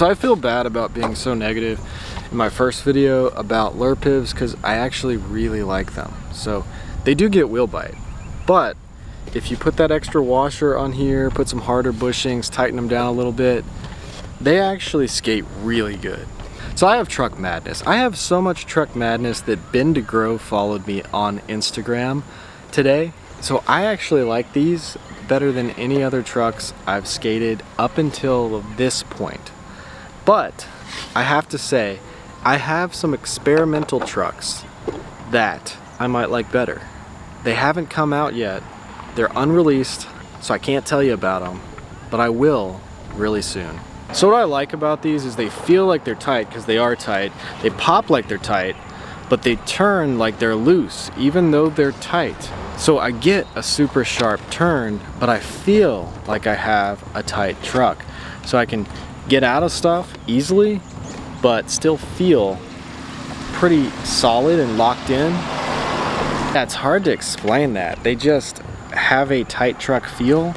So I feel bad about being so negative in my first video about Lurpivs because I actually really like them. So they do get wheel bite, but if you put that extra washer on here, put some harder bushings, tighten them down a little bit, they actually skate really good. So I have truck madness. I have so much truck madness that Ben DeGrow followed me on Instagram today. So I actually like these better than any other trucks I've skated up until this point. But I have to say, I have some experimental trucks that I might like better. They haven't come out yet. They're unreleased, so I can't tell you about them, but I will really soon. So what I like about these is they feel like they're tight because they are tight. They pop like they're tight, but they turn like they're loose, even though they're tight. So I get a super sharp turn, but I feel like I have a tight truck. So I can get out of stuff easily, but still feel pretty solid and locked in. Yeah, it's hard to explain that. They just have a tight truck feel,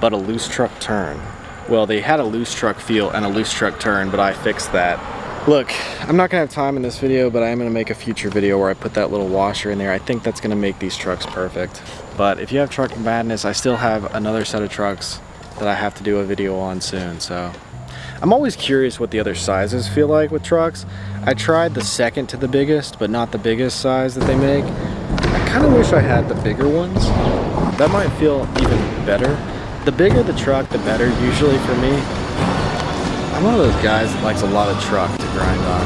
but a loose truck turn. Well, they had a loose truck feel and a loose truck turn, but I fixed that. Look, I'm not gonna have time in this video, but I am gonna make a future video where I put that little washer in there. I think that's gonna make these trucks perfect. But if you have truck madness, I still have another set of trucks that I have to do a video on soon, so. I'm always curious what the other sizes feel like with trucks. I tried the second to the biggest, but not the biggest size that they make. I kind of wish I had the bigger ones. That might feel even better. The bigger the truck, the better usually for me. I'm one of those guys that likes a lot of truck to grind on.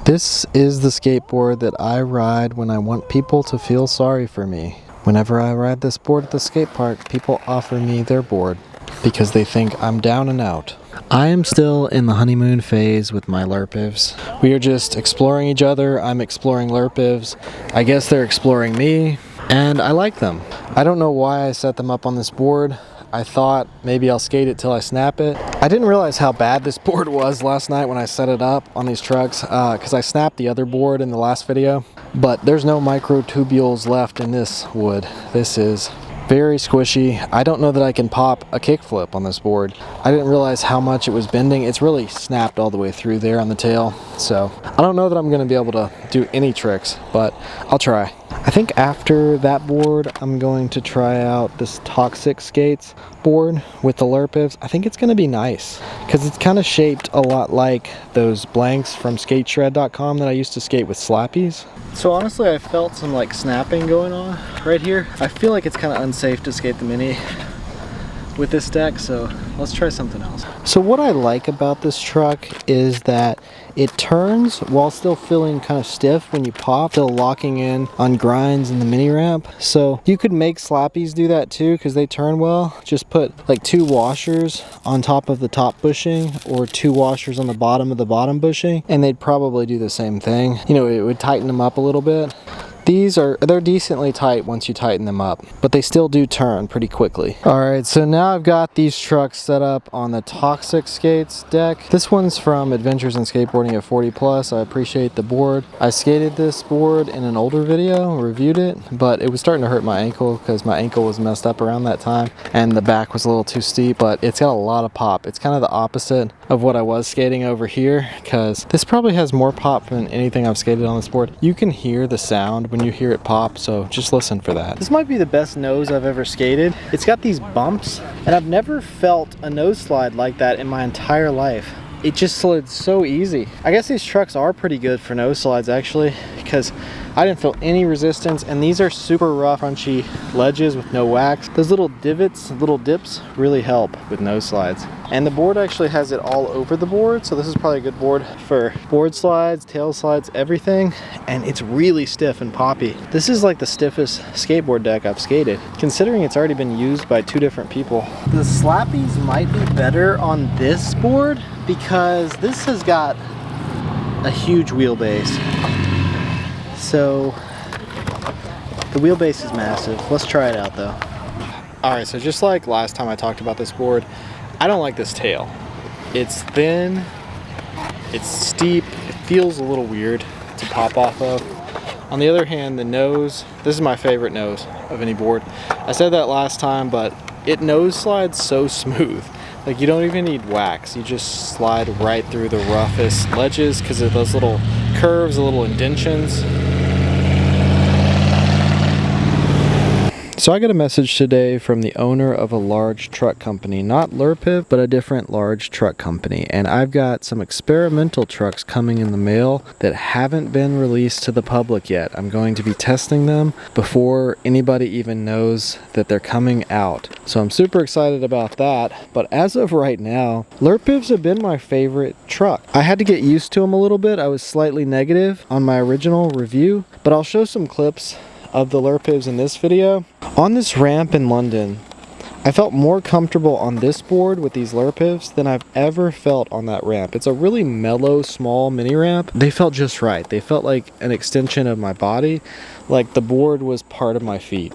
This is the skateboard that I ride when I want people to feel sorry for me. Whenever I ride this board at the skate park, people offer me their board because they think I'm down and out. I am still in the honeymoon phase with my Lurpivs. We are just exploring each other. I'm exploring Lurpivs. I guess they're exploring me, and I like them. I don't know why I set them up on this board. I thought maybe I'll skate it till I snap it. I didn't realize how bad this board was last night when I set it up on these trucks because I snapped the other board in the last video. But there's no microtubules left in this wood. This is very squishy. I don't know that I can pop a kickflip on this board. I didn't realize how much it was bending. It's really snapped all the way through there on the tail. So I don't know that I'm gonna be able to do any tricks, but I'll try. I think after that board, I'm going to try out this Toxic Skates board with the Lurpivs. I think it's gonna be nice because it's kind of shaped a lot like those blanks from skateshred.com that I used to skate with slappies. So honestly, I felt some like snapping going on right here. I feel like it's kind of unsafe to skate the Mini with this deck, so let's try something else. So what I like about this truck is that it turns while still feeling kind of stiff when you pop, still locking in on grinds in the mini ramp. So you could make slappies do that too because they turn well. Just put like 2 washers on top of the top bushing or 2 washers on the bottom of the bottom bushing, and they'd probably do the same thing. You know, it would tighten them up a little bit. They're decently tight once you tighten them up, but they still do turn pretty quickly. All right, so now I've got these trucks set up on the Toxic Skates deck. This one's from Adventures in Skateboarding at 40 Plus. I appreciate the board. I skated this board in an older video, reviewed it, but it was starting to hurt my ankle because my ankle was messed up around that time and the back was a little too steep, but it's got a lot of pop. It's kind of the opposite of what I was skating over here because this probably has more pop than anything I've skated on this board. You can hear the sound when you hear it pop, so just listen for that. This might be the best nose I've ever skated. It's got these bumps, and I've never felt a nose slide like that in my entire life. It just slid so easy. I guess these trucks are pretty good for nose slides actually, because I didn't feel any resistance, and these are super rough, crunchy ledges with no wax. Those little divots, little dips really help with nose slides. And the board actually has it all over the board, so this is probably a good board for board slides, tail slides, everything. And it's really stiff and poppy. This is like the stiffest skateboard deck I've skated, considering it's already been used by 2 different people. The slappies might be better on this board because this has got a huge wheelbase. So the wheelbase is massive. Let's try it out though. All right, so just like last time I talked about this board, I don't like this tail. It's thin, it's steep, it feels a little weird to pop off of. On the other hand, the nose, this is my favorite nose of any board. I said that last time, but it nose slides so smooth. Like, you don't even need wax. You just slide right through the roughest ledges because of those little curves, the little indentions. So I got a message today from the owner of a large truck company, not Lurpiv, but a different large truck company. And I've got some experimental trucks coming in the mail that haven't been released to the public yet. I'm going to be testing them before anybody even knows that they're coming out. So I'm super excited about that. But as of right now, Lurpivs have been my favorite truck. I had to get used to them a little bit. I was slightly negative on my original review, but I'll show some clips of the Lurpivs in this video. On this ramp in London, I felt more comfortable on this board with these Lurpivs than I've ever felt on that ramp. It's a really mellow, small mini ramp. They felt just right. They felt like an extension of my body, like the board was part of my feet.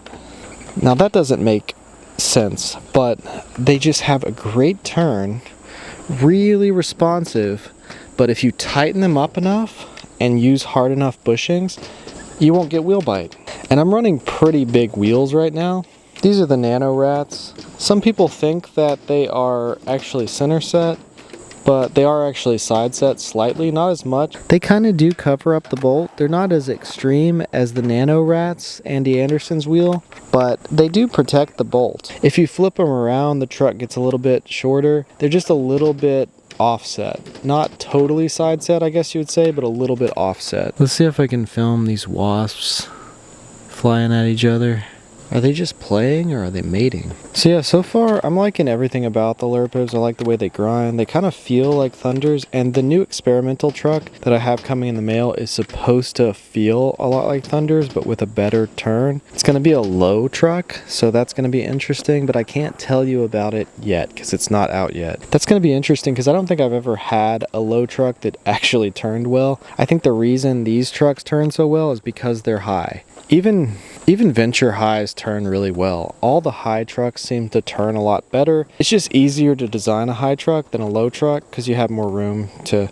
Now that doesn't make sense, but they just have a great turn, really responsive, but if you tighten them up enough and use hard enough bushings, you won't get wheel bite. And I'm running pretty big wheels right now. These are the Nano Rats. Some people think that they are actually center set, but they are actually side set slightly, not as much. They kind of do cover up the bolt. They're not as extreme as the Nano Rats, Andy Anderson's wheel, but they do protect the bolt. If you flip them around, the truck gets a little bit shorter. They're just a little bit offset. Not totally side set, I guess you would say, but a little bit offset. Let's see if I can film these wasps flying at each other. Are they just playing or are they mating? So yeah, so far I'm liking everything about the Lurpivs. I like the way they grind. They kind of feel like Thunders, and the new experimental truck that I have coming in the mail is supposed to feel a lot like Thunders, but with a better turn. It's going to be a low truck, so that's going to be interesting, but I can't tell you about it yet because it's not out yet. That's going to be interesting because I don't think I've ever had a low truck that actually turned well. I think the reason these trucks turn so well is because they're high. Even Venture highs turn really well. All the high trucks seem to turn a lot better. It's just easier to design a high truck than a low truck because you have more room to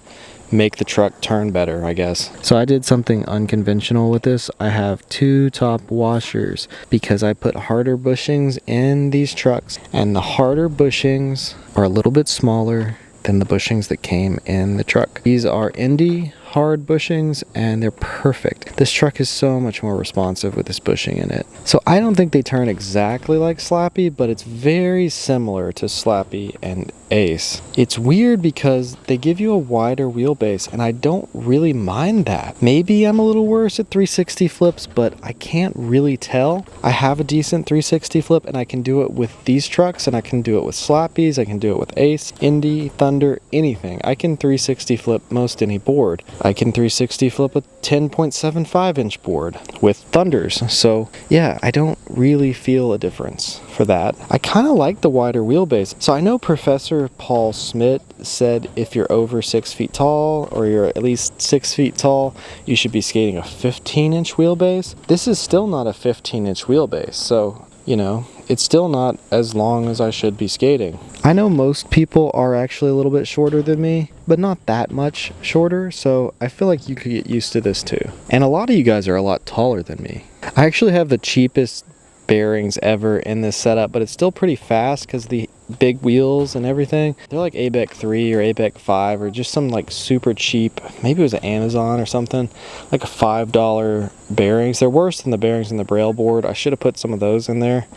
make the truck turn better, I guess. So I did something unconventional with this. I have 2 top washers because I put harder bushings in these trucks, and the harder bushings are a little bit smaller than the bushings that came in the truck. These are Indy hard bushings and they're perfect. This truck is so much more responsive with this bushing in it. So I don't think they turn exactly like Slappy, but it's very similar to Slappy and Ace. It's weird because they give you a wider wheelbase and I don't really mind that. Maybe I'm a little worse at 360 flips, but I can't really tell. I have a decent 360 flip and I can do it with these trucks and I can do it with Slappies, I can do it with Ace, Indy, Thunder, anything. I can 360 flip most any board. I can 360 flip a 10.75 inch board with Thunders. So yeah, I don't really feel a difference for that. I kind of like the wider wheelbase. So I know Professor Paul Smith said if you're over 6 feet tall or you're at least 6 feet tall, you should be skating a 15-inch wheelbase. This is still not a 15-inch wheelbase. So, you know, it's still not as long as I should be skating. I know most people are actually a little bit shorter than me, but not that much shorter, so I feel like you could get used to this too. And a lot of you guys are a lot taller than me. I actually have the cheapest bearings ever in this setup, but it's still pretty fast because the big wheels and everything, they're like ABEC 3 or ABEC 5 or just some like super cheap, maybe it was an Amazon or something, like a $5 bearings. They're worse than the bearings in the Braille board. I should have put some of those in there,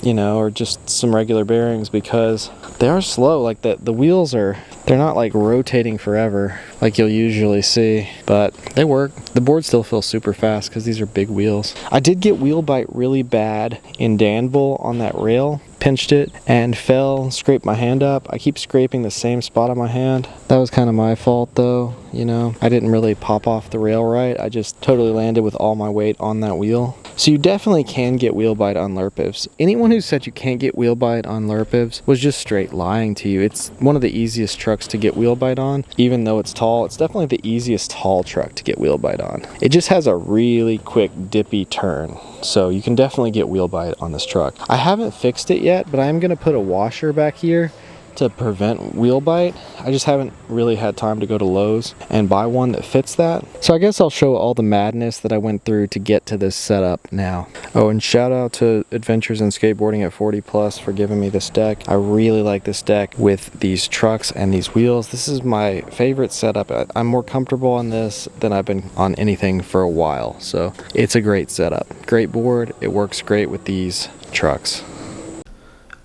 you know, or just some regular bearings because they are slow. Like the wheels are, they're not like rotating forever like you'll usually see, but they work. The board still feels super fast because these are big wheels. I did get wheel bite really bad in Danville on that rail. Pinched it and fell, scraped my hand up. I keep scraping the same spot on my hand. That was kind of my fault though, you know. I didn't really pop off the rail right. I just totally landed with all my weight on that wheel. So you definitely can get wheel bite on Lurpivs. Anyone who said you can't get wheel bite on Lurpivs was just straight lying to you. It's one of the easiest trucks to get wheel bite on. Even though it's tall, it's definitely the easiest tall truck to get wheel bite on. It just has a really quick dippy turn. So you can definitely get wheel bite on this truck. I haven't fixed it yet, but I'm going to put a washer back here to prevent wheel bite. I just haven't really had time to go to Lowe's and buy one that fits that. So I guess I'll show all the madness that I went through to get to this setup now. Oh, and shout out to Adventures in Skateboarding at 40 Plus for giving me this deck. I really like this deck with these trucks and these wheels. This is my favorite setup. I'm more comfortable on this than I've been on anything for a while. So it's a great setup. Great board. It works great with these trucks.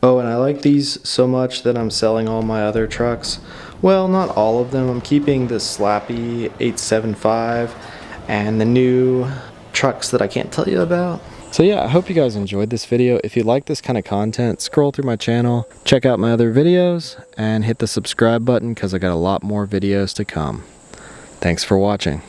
Oh, and I like these so much that I'm selling all my other trucks. Well, not all of them. I'm keeping the Slappy 875 and the new trucks that I can't tell you about. So yeah, I hope you guys enjoyed this video. If you like this kind of content, scroll through my channel, check out my other videos, and hit the subscribe button because I got a lot more videos to come. Thanks for watching.